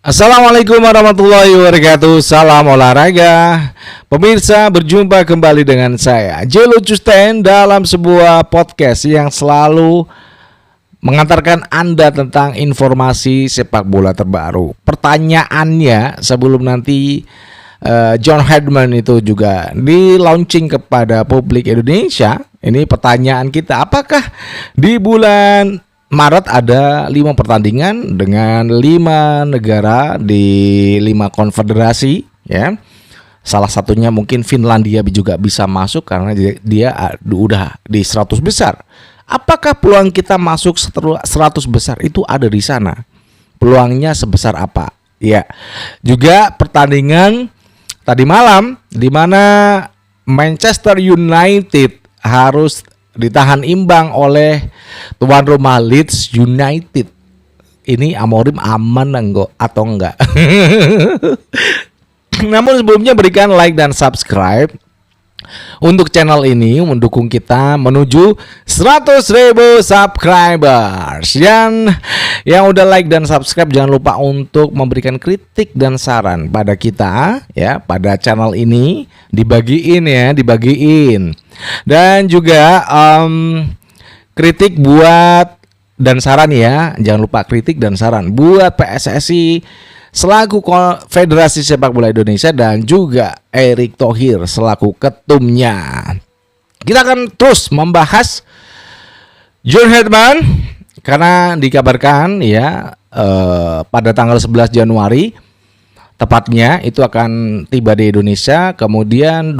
Assalamualaikum warahmatullahi wabarakatuh. Salam olahraga. Pemirsa, berjumpa kembali dengan saya Jelo Custen dalam sebuah podcast yang selalu mengantarkan Anda tentang informasi sepak bola terbaru. Pertanyaannya sebelum nanti John Herdman itu juga di launching kepada publik Indonesia. Ini pertanyaan kita, apakah di bulan Maret ada 5 pertandingan dengan 5 negara di 5 konfederasi, ya. Salah satunya mungkin Finlandia juga bisa masuk karena dia udah di 100 besar. Apakah peluang kita masuk 100 besar itu ada di sana? Peluangnya sebesar apa? Ya. Juga pertandingan tadi malam di mana Manchester United harus ditahan imbang oleh tuan rumah Leeds United. Ini Amorim aman enggak atau enggak? Namun sebelumnya berikan like dan subscribe untuk channel ini, mendukung kita menuju 100.000 subscribers. Dan yang udah like dan subscribe jangan lupa untuk memberikan kritik dan saran pada kita, ya, pada channel ini. Dibagiin. Dan juga kritik buat dan saran, ya. Jangan lupa kritik dan saran buat PSSI selaku Federasi Sepak Bola Indonesia dan juga Erick Thohir selaku ketumnya. Kita akan terus membahas John Herdman karena dikabarkan, ya, pada tanggal 11 Januari tepatnya itu akan tiba di Indonesia. Kemudian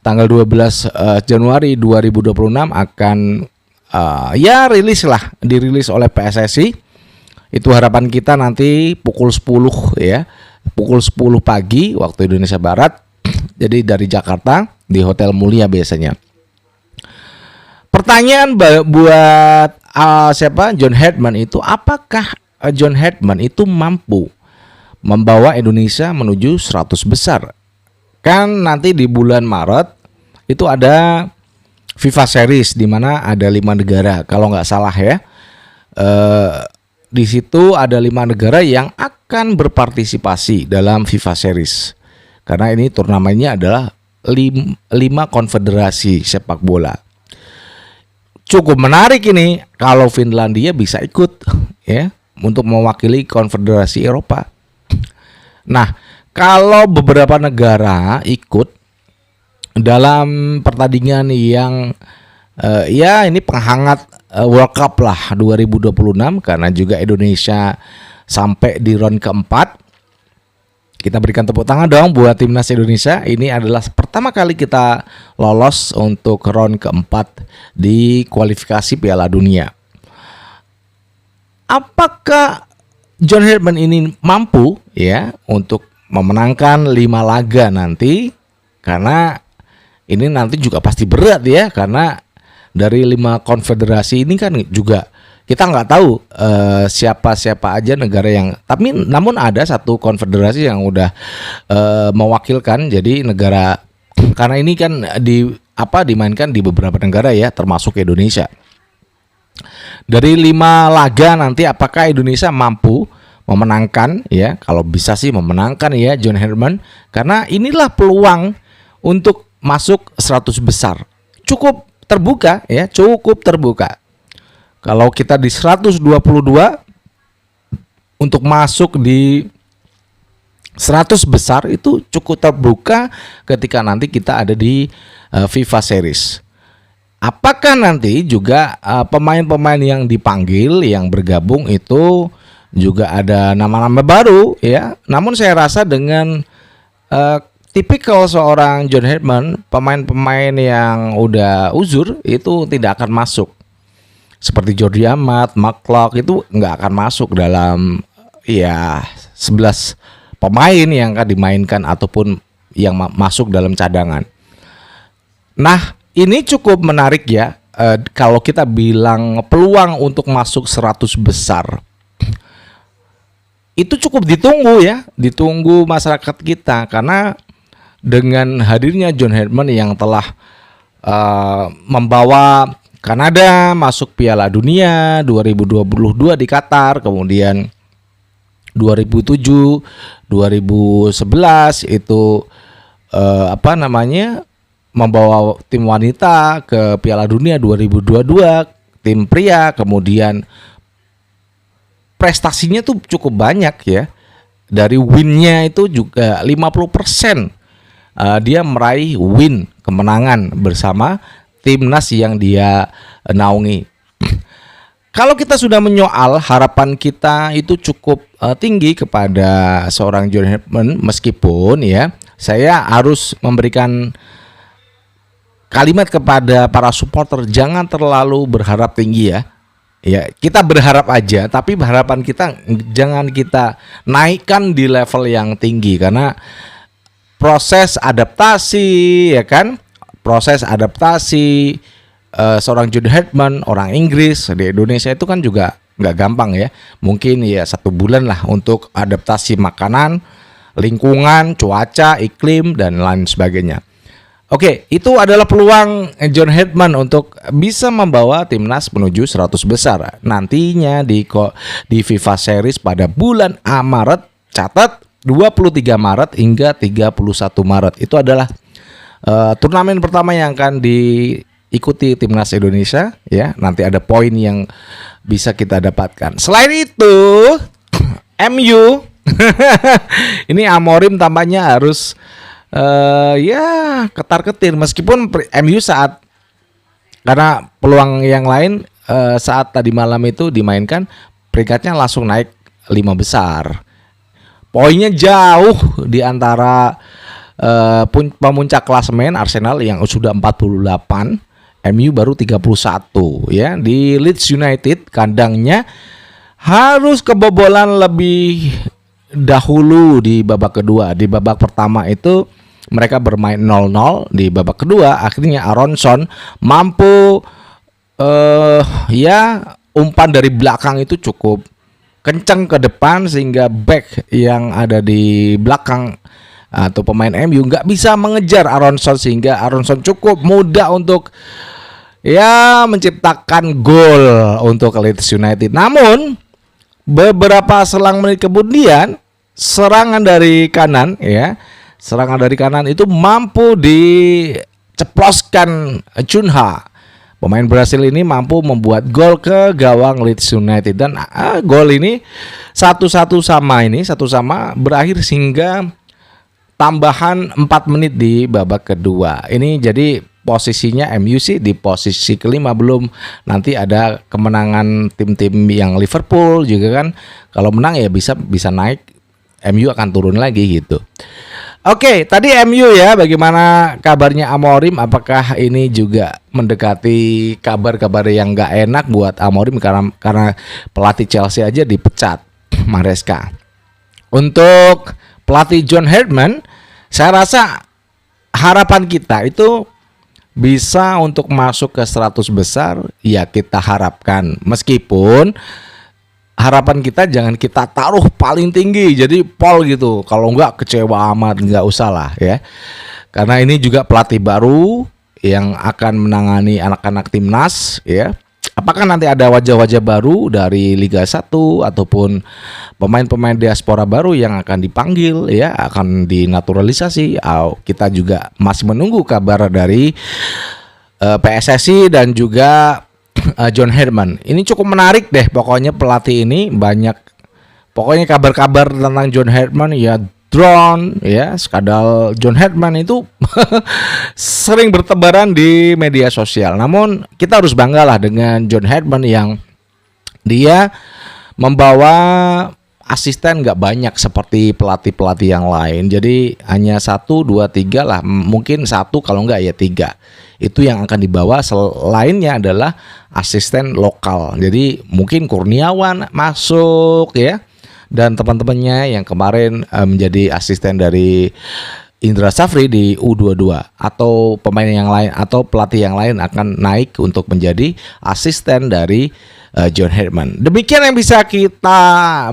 tanggal 12 Januari 2026 akan dirilis oleh PSSI. Itu harapan kita nanti pukul 10, ya. Pukul 10 pagi waktu Indonesia Barat. Jadi dari Jakarta di Hotel Mulia biasanya. Pertanyaan buat John Herdman itu, apakah John Herdman itu mampu membawa Indonesia menuju 100 besar? Kan nanti di bulan Maret itu ada FIFA Series di mana ada 5 negara kalau nggak salah, ya. Di situ ada 5 negara yang akan berpartisipasi dalam FIFA Series. Karena ini turnamennya adalah 5 konfederasi sepak bola. Cukup menarik ini kalau Finlandia bisa ikut, ya, untuk mewakili konfederasi Eropa. Nah, kalau beberapa negara ikut dalam pertandingan yang ini penghangat World Cup lah 2026, karena juga Indonesia sampai di round keempat. Kita berikan tepuk tangan dong buat timnas Indonesia. Ini adalah pertama kali kita lolos untuk round keempat di kualifikasi Piala Dunia. Apakah John Herdman ini mampu, ya, untuk memenangkan 5 laga nanti? Karena ini nanti juga pasti berat, ya, karena dari 5 konfederasi ini kan juga kita nggak tahu siapa-siapa aja negara yang, namun ada satu konfederasi yang udah mewakilkan jadi negara, karena ini kan dimainkan di beberapa negara, ya, termasuk Indonesia. Dari 5 laga nanti apakah Indonesia mampu memenangkan, ya? Kalau bisa sih memenangkan, ya, John Herdman, karena inilah peluang untuk masuk 100 besar. Cukup terbuka, ya, cukup terbuka. Kalau kita di 122 untuk masuk di 100 besar itu cukup terbuka ketika nanti kita ada di FIFA Series. Apakah nanti juga pemain-pemain yang dipanggil, yang bergabung itu juga ada nama-nama baru, ya. Namun saya rasa dengan tipikal seorang John Herdman, pemain-pemain yang udah uzur itu tidak akan masuk. Seperti Jordi Amat, McClough itu nggak akan masuk dalam, ya, 11 pemain yang akan dimainkan ataupun yang masuk dalam cadangan. Nah, ini cukup menarik, ya, kalau kita bilang peluang untuk masuk 100 besar. Itu cukup ditunggu, ya, ditunggu masyarakat kita, karena dengan hadirnya John Herdman yang telah membawa Kanada masuk Piala Dunia 2022 di Qatar, kemudian 2007, 2011 itu membawa tim wanita ke Piala Dunia 2022, tim pria, kemudian prestasinya tuh cukup banyak ya. Dari win-nya itu juga 50%. Dia meraih win, kemenangan bersama timnas yang dia naungi. Kalau kita sudah menyoal, harapan kita itu cukup tinggi kepada seorang John Herdman, meskipun ya saya harus memberikan kalimat kepada para supporter, jangan terlalu berharap tinggi ya. Ya, kita berharap aja, tapi harapan kita jangan kita naikkan di level yang tinggi, karena proses adaptasi ya kan, seorang John Herdman, orang Inggris di Indonesia itu kan juga nggak gampang ya. Mungkin ya 1 bulan lah untuk adaptasi makanan, lingkungan, cuaca, iklim dan lain sebagainya. Oke, itu adalah peluang John Herdman untuk bisa membawa timnas menuju 100 besar nantinya di FIFA Series pada bulan Maret. Catat 23 Maret hingga 31 Maret. Itu adalah turnamen pertama yang akan diikuti timnas Indonesia ya. Nanti ada poin yang bisa kita dapatkan. Selain itu, MU ini Amorim tampaknya harus ya ketar-ketir, meskipun MU karena peluang yang lain saat tadi malam itu dimainkan peringkatnya langsung naik 5 besar. Poinnya jauh di antara pemuncak klasemen Arsenal yang sudah 48, MU baru 31 ya. Di Leeds United kandangnya harus kebobolan lebih dahulu di babak kedua. Di babak pertama itu mereka bermain 0-0, di babak kedua akhirnya Aronson mampu umpan dari belakang itu cukup kencang ke depan sehingga back yang ada di belakang atau pemain MU nggak bisa mengejar Aronson, sehingga Aronson cukup mudah untuk menciptakan gol untuk Leeds United. Namun beberapa selang menit kemudian serangan dari kanan itu mampu diceploskan Cunha. Pemain Brasil ini mampu membuat gol ke gawang Leeds United, dan gol ini satu sama berakhir hingga tambahan 4 menit di babak kedua. Ini jadi posisinya MU sih di posisi kelima, belum nanti ada kemenangan tim-tim yang Liverpool juga kan. Kalau menang ya bisa naik, MU akan turun lagi gitu. Oke, tadi MU ya, bagaimana kabarnya Amorim? Apakah ini juga mendekati kabar-kabar yang nggak enak buat Amorim karena pelatih Chelsea aja dipecat, Maresca. Untuk pelatih John Herdman, saya rasa harapan kita itu bisa untuk masuk ke 100 besar, ya kita harapkan. Meskipun harapan kita jangan kita taruh paling tinggi jadi pol gitu. Kalau enggak kecewa amat, enggak usah lah ya. Karena ini juga pelatih baru yang akan menangani anak-anak timnas ya. Apakah nanti ada wajah-wajah baru dari Liga 1 ataupun pemain-pemain diaspora baru yang akan dipanggil ya, akan dinaturalisasi? Kita juga masih menunggu kabar dari PSSI dan juga John Herdman. Ini cukup menarik deh, pokoknya pelatih ini banyak, pokoknya kabar-kabar tentang John Herdman ya, drone ya, skandal John Herdman itu sering bertebaran di media sosial. Namun kita harus banggalah dengan John Herdman yang dia membawa asisten nggak banyak seperti pelatih-pelatih yang lain. Jadi hanya 1, 2, 3 lah, mungkin 1 kalau nggak ya 3. Itu yang akan dibawa, selainnya adalah asisten lokal. Jadi mungkin Kurniawan masuk ya, dan teman-temannya yang kemarin menjadi asisten dari Indra Safri di U22, atau pemain yang lain atau pelatih yang lain akan naik untuk menjadi asisten dari John Herdman. Demikian yang bisa kita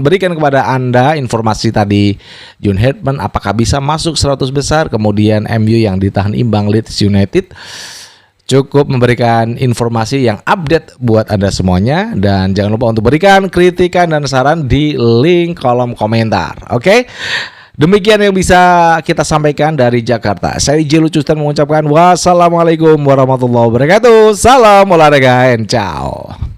berikan kepada Anda informasi tadi John Herdman apakah bisa masuk 100 besar, kemudian MU yang ditahan imbang Leeds United. cukup memberikan informasi yang update buat Anda semuanya. Dan jangan lupa untuk berikan kritikan dan saran di link kolom komentar. Oke? Demikian yang bisa kita sampaikan dari Jakarta. Saya J. Lucustan mengucapkan wassalamualaikum warahmatullahi wabarakatuh. Salam olahraga and ciao.